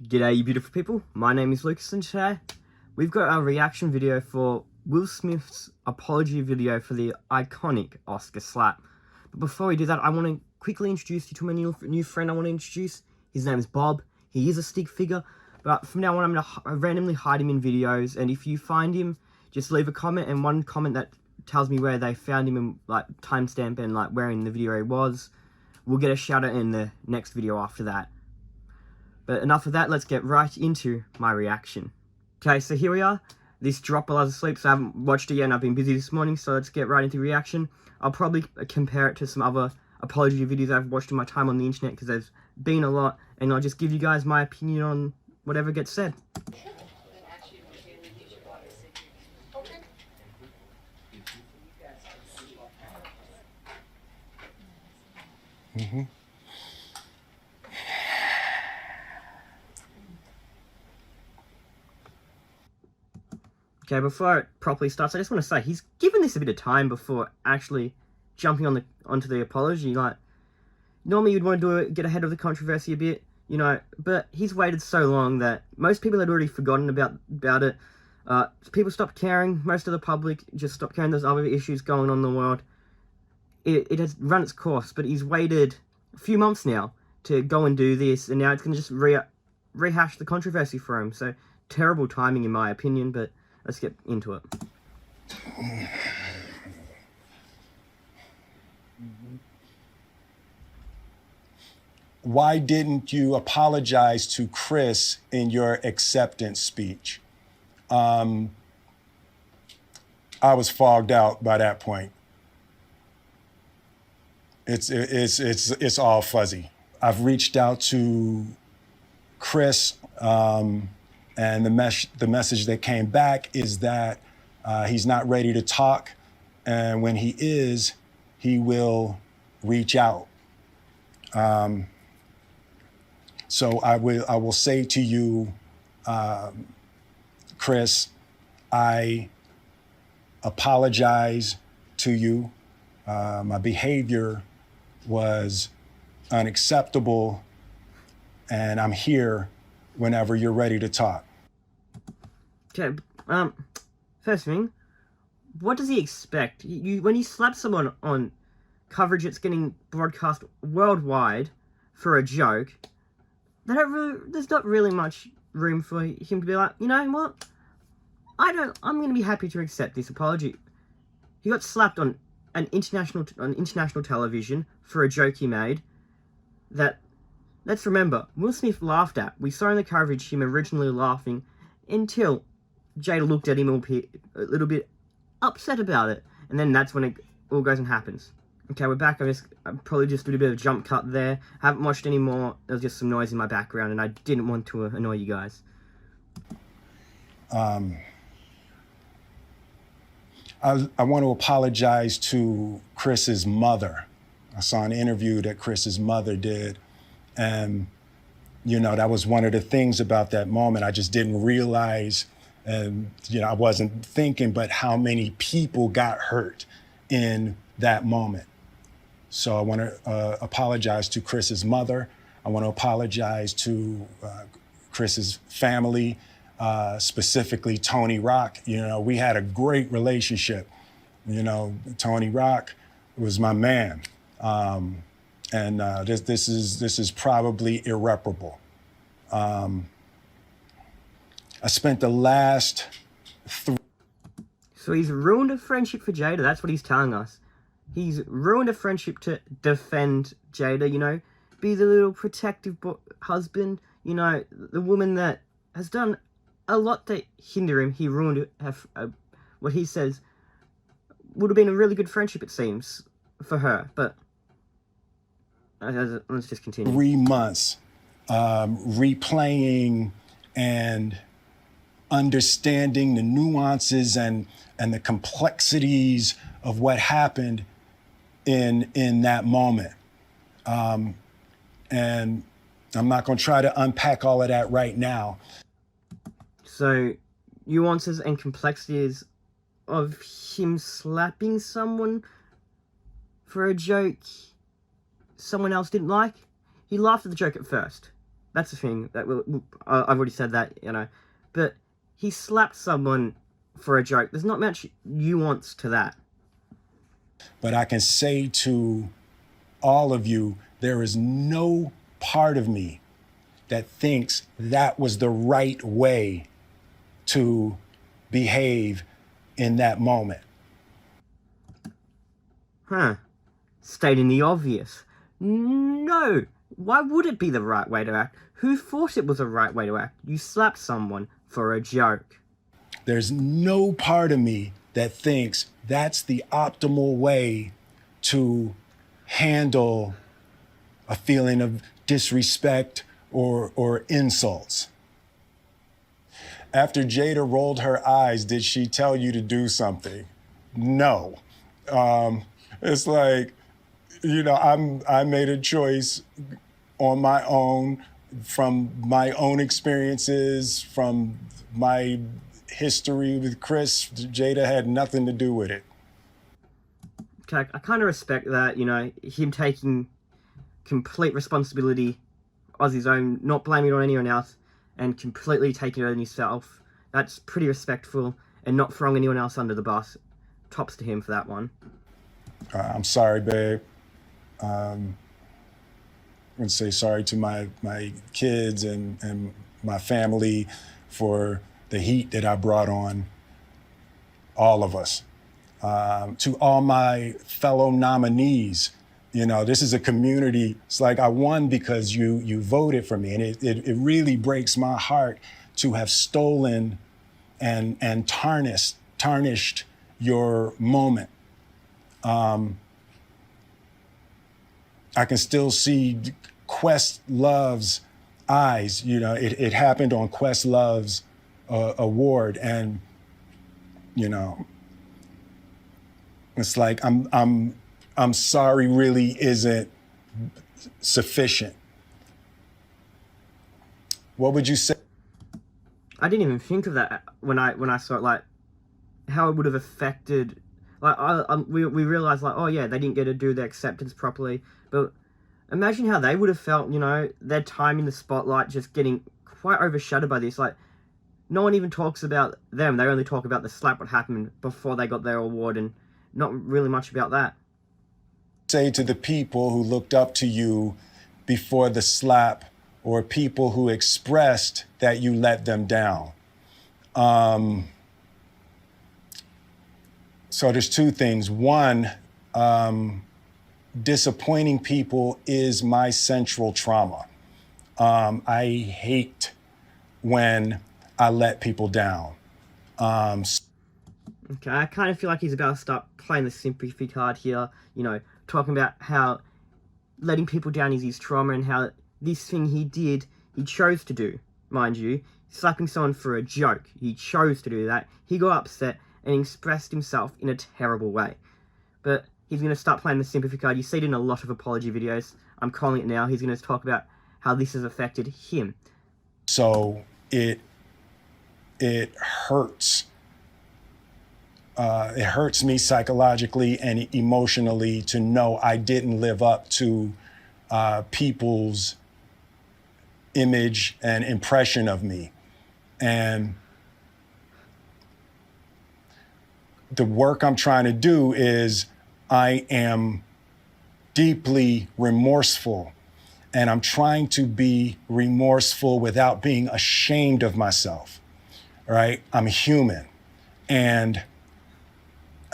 G'day you beautiful people, my name is Lucas and today we've got our reaction video for Will Smith's apology video for the iconic Oscar slap. But before we do that, I want to quickly introduce you to my new friend I want to introduce. His name is Bob. He is a stick figure, but from now on I'm going to randomly hide him in videos, and if you find him, just leave a comment, and one comment that tells me where they found him and like timestamp and like where in the video he was, we'll get a shout out in the next video after that. But enough of that, let's get right into my reaction. Okay, so here we are. This dropped while I was asleep, so I haven't watched it yet and I've been busy this morning, so let's get right into reaction. I'll probably compare it to some other apology videos I've watched in my time on the internet, because there's been a lot, and I'll just give you guys my opinion on whatever gets said. Okay, before it properly starts, I just want to say he's given this a bit of time before actually jumping onto the apology. Like, normally you'd want to get ahead of the controversy a bit, you know, but he's waited so long that most people had already forgotten about it. People stopped caring. Most of the public just stopped caring. There's other issues going on in the world. It has run its course, but he's waited a few months now to go and do this, and now it's going to just rehash the controversy for him. So, terrible timing in my opinion, but let's get into it. Why didn't you apologize to Chris in your acceptance speech? I was fogged out by that point. It's all fuzzy. I've reached out to Chris, and the message that came back is that he's not ready to talk, and when he is, he will reach out. So I will say to you, Chris, I apologize to you. My behavior was unacceptable, and I'm here whenever you're ready to talk. Okay, first thing, what does he expect? When you slap someone on coverage that's getting broadcast worldwide for a joke, there's not really much room for him to be like, you know what? I'm going to be happy to accept this apology. He got slapped on international television for a joke he made that, let's remember, Will Smith laughed at. We saw in the coverage him originally laughing until Jada looked at him a little bit upset about it, and then that's when it all goes and happens. Okay, we're back. I probably just did a bit of a jump cut there. I haven't watched any more. There was just some noise in my background, and I didn't want to annoy you guys. I want to apologize to Chris's mother. I saw an interview that Chris's mother did, and you know, that was one of the things about that moment. I just didn't realize, and you know, I wasn't thinking, but how many people got hurt in that moment. So I want to apologize to Chris's mother. I want to apologize to Chris's family, specifically Tony Rock. You know, we had a great relationship. You know, Tony Rock was my man. And this is probably irreparable. I spent the last So he's ruined a friendship for Jada. That's what he's telling us. He's ruined a friendship to defend Jada, you know, be the little protective husband, you know, the woman that has done a lot to hinder him. He ruined what he says would have been a really good friendship, it seems, for her. But let's just continue. 3 months replaying and understanding the nuances and the complexities of what happened in that moment. And I'm not going to try to unpack all of that right now. So, nuances and complexities of him slapping someone for a joke someone else didn't like. He laughed at the joke at first. That's the thing. I've already said that, you know. But he slapped someone for a joke. There's not much nuance to that. But I can say to all of you, there is no part of me that thinks that was the right way to behave in that moment. Huh. Stating the obvious. No. Why would it be the right way to act? Who thought it was the right way to act? You slapped someone for a joke. There's no part of me that thinks that's the optimal way to handle a feeling of disrespect or insults. After Jada rolled her eyes, did she tell you to do something? No. It's like, you know, I made a choice on my own, from my own experiences, from my history with Chris. Jada had nothing to do with it. Okay, I kind of respect that, you know, him taking complete responsibility as his own, not blaming it on anyone else, and completely taking it on himself. That's pretty respectful, and not throwing anyone else under the bus. Tops to him for that one. I'm sorry, babe. I'm gonna say sorry to my kids and my family for the heat that I brought on all of us. To all my fellow nominees, you know, this is a community. It's like I won because you voted for me, and it really breaks my heart to have stolen and tarnished your moment. I can still see Questlove's eyes. You know, it happened on Questlove's award, and you know, it's like I'm sorry really isn't sufficient. What would you say? I didn't even think of that when I saw it, like how it would have affected. Like we realized, like, oh yeah, they didn't get to do their acceptance properly, but imagine how they would have felt, you know, their time in the spotlight just getting quite overshadowed by this. Like, no one even talks about them. They only talk about the slap, what happened before they got their award, and not really much about that. Say to the people who looked up to you before the slap, or people who expressed that you let them down. So there's two things. One, disappointing people is my central trauma. I hate when I let people down. Okay, I kind of feel like he's about to start playing the sympathy card here, you know, talking about how letting people down is his trauma, and how this thing he did, he chose to do, mind you, slapping someone for a joke. He chose to do that. He got upset and expressed himself in a terrible way. But he's going to start playing the sympathy card. You see it in a lot of apology videos. I'm calling it now. He's going to talk about how this has affected him. So it hurts. It hurts me psychologically and emotionally to know I didn't live up to people's image and impression of me. And the work I'm trying to do is I am deeply remorseful, and I'm trying to be remorseful without being ashamed of myself, right? I'm human, and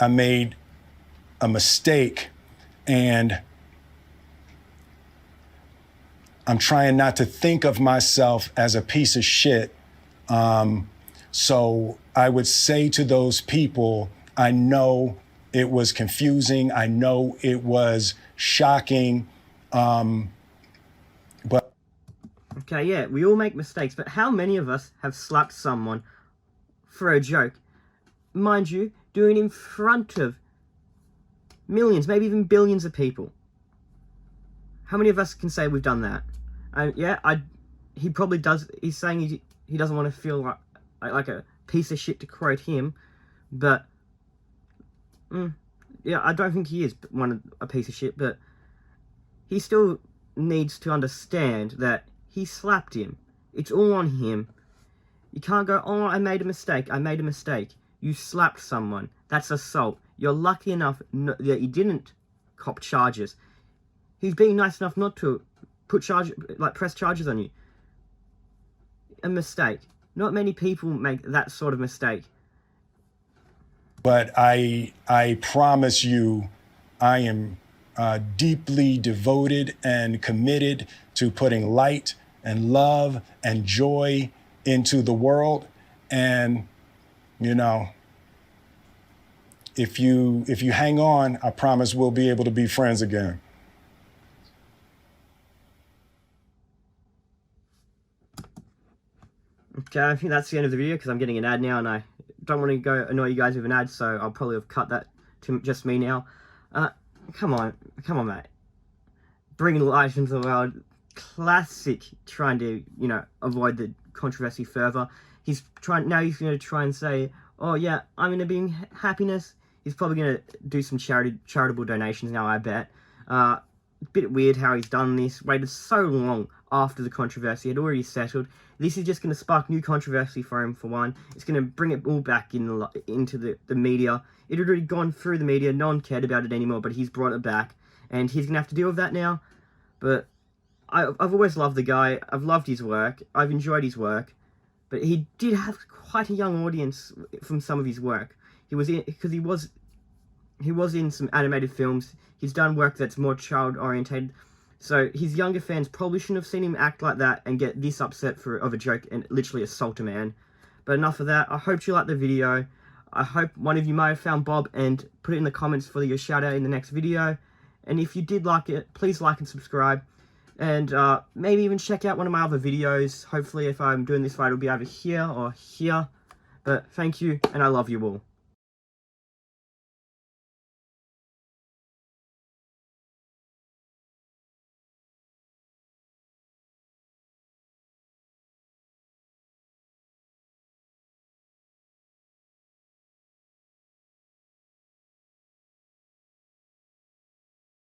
I made a mistake, and I'm trying not to think of myself as a piece of shit. So I would say to those people, I know it was confusing. I know it was shocking. But okay, yeah, we all make mistakes, but how many of us have slapped someone for a joke? Mind you, doing it in front of millions, maybe even billions of people. How many of us can say we've done that? And yeah, he probably does. He's saying he doesn't want to feel like a piece of shit, to quote him, but yeah, I don't think he is a piece of shit, but he still needs to understand that He slapped him. It's all on him. You can't go, oh, I made a mistake. I made a mistake. You slapped someone. That's assault. You're lucky enough that you didn't cop charges. He's being nice enough not to press charges on you. A mistake. Not many people make that sort of mistake. But I promise you, I am deeply devoted and committed to putting light and love and joy into the world. And, you know, if you hang on, I promise we'll be able to be friends again. Okay, I think that's the end of the video because I'm getting an ad now and I don't want to go annoy you guys with an ad, so I'll probably have cut that to just me now. Come on, mate. Bringing light into the world. Classic trying to, you know, avoid the controversy further. He's going to try and say, oh yeah, I'm going to bring happiness. He's probably going to do some charitable donations now, I bet. A bit weird how he's done this. Waited so long after the controversy had already settled. This is just going to spark new controversy for him, for one. It's going to bring it all back into the media. It had already gone through the media. No one cared about it anymore, but he's brought it back. And he's going to have to deal with that now. But I've always loved the guy. I've loved his work. I've enjoyed his work. But he did have quite a young audience from some of his work. He was in some animated films. He's done work that's more child-orientated. So his younger fans probably shouldn't have seen him act like that and get this upset of a joke and literally assault a man. But enough of that. I hope you liked the video. I hope one of you might have found Bob and put it in the comments for your shout out in the next video. And if you did like it, please like and subscribe. And maybe even check out one of my other videos. Hopefully if I'm doing this right, it'll be either here or here. But thank you, and I love you all.